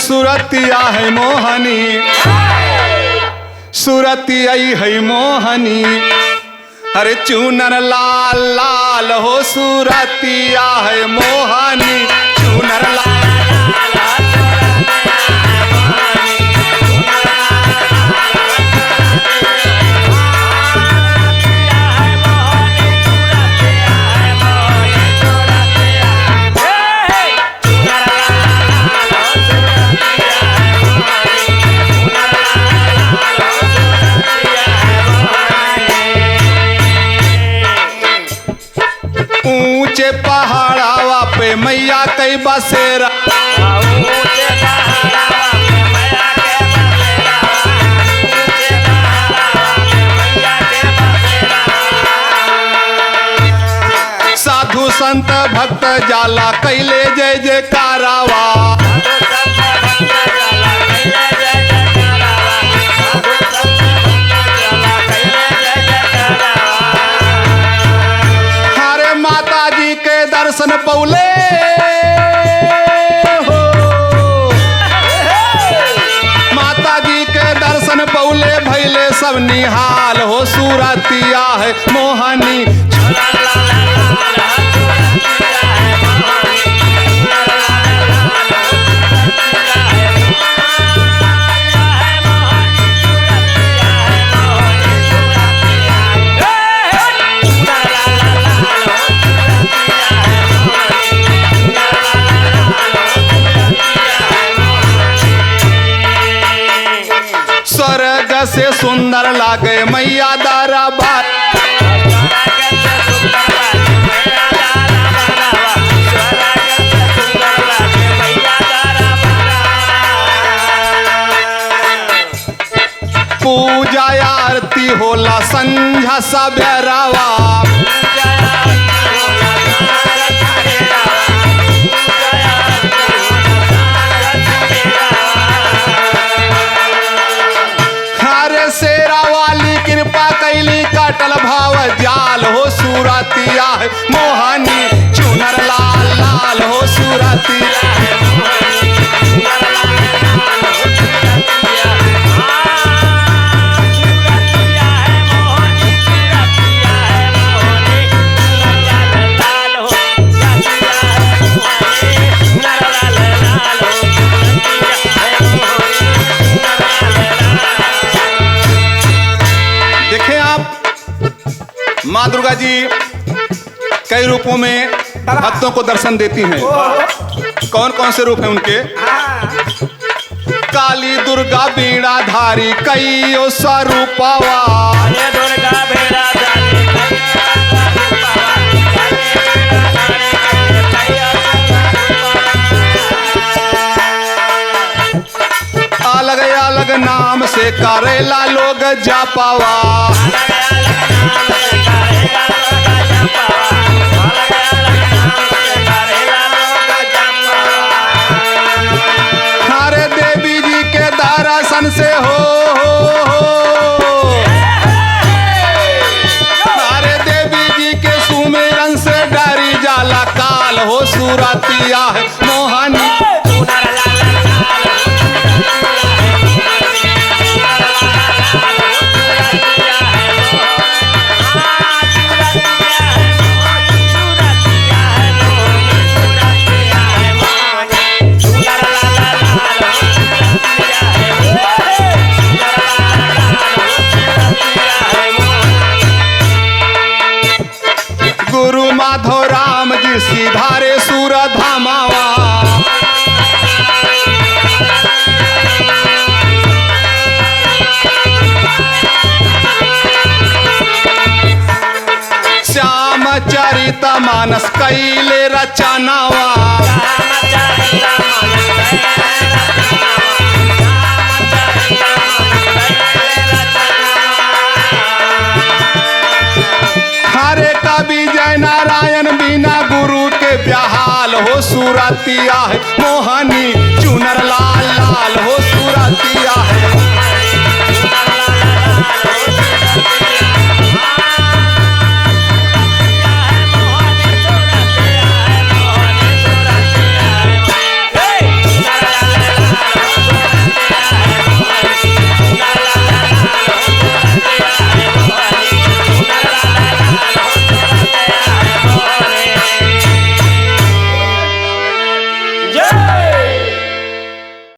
सूरतिया है मोहनी, सूरतिया है मोहनी। अरे चूनर लाल लाल हो सूरतिया है मोहनी, चूनर लाल ऊंचे पहाड़ावा पे मैया कई बसेरा, साधु संत भक्त जाला कैले जय जयकारावा। दर्शन पौले हो माता जी के दर्शन पौले भैले सब निहाल हो सूरतिया है मोहनी। स्वर्ग से सुंदर लागे मैया दरबार, पूजा आरती होला संझा सबेरावा। शेरा वाली कृपा कैली काटल भाव जाल हो सूरतिया है मोहनी, चूनर लाल लाल हो सूरतिया है मोहनी। माँ दुर्गा जी कई रूपों में भक्तों को दर्शन देती हैं। कौन कौन से रूप हैं उनके? काली दुर्गा बीड़ा धारी कई स्वरूपवा, अलग अलग नाम से करेला लोग जापावा। हरे देवी जी के दर्शन से हो हरे देवी जी के सुमिरन से डरी जाला काल हो सूरतिया है मोहनी। गुरु माधव राम जी सीधारे सूर धामावा, श्याम चरित मानस कैले रचनावा। हरे कवि जय नारायण बिना गुरु के ब्याहाल हो सूरतिया है मोहनी, चूनर लाल लाल हो सूरतिया।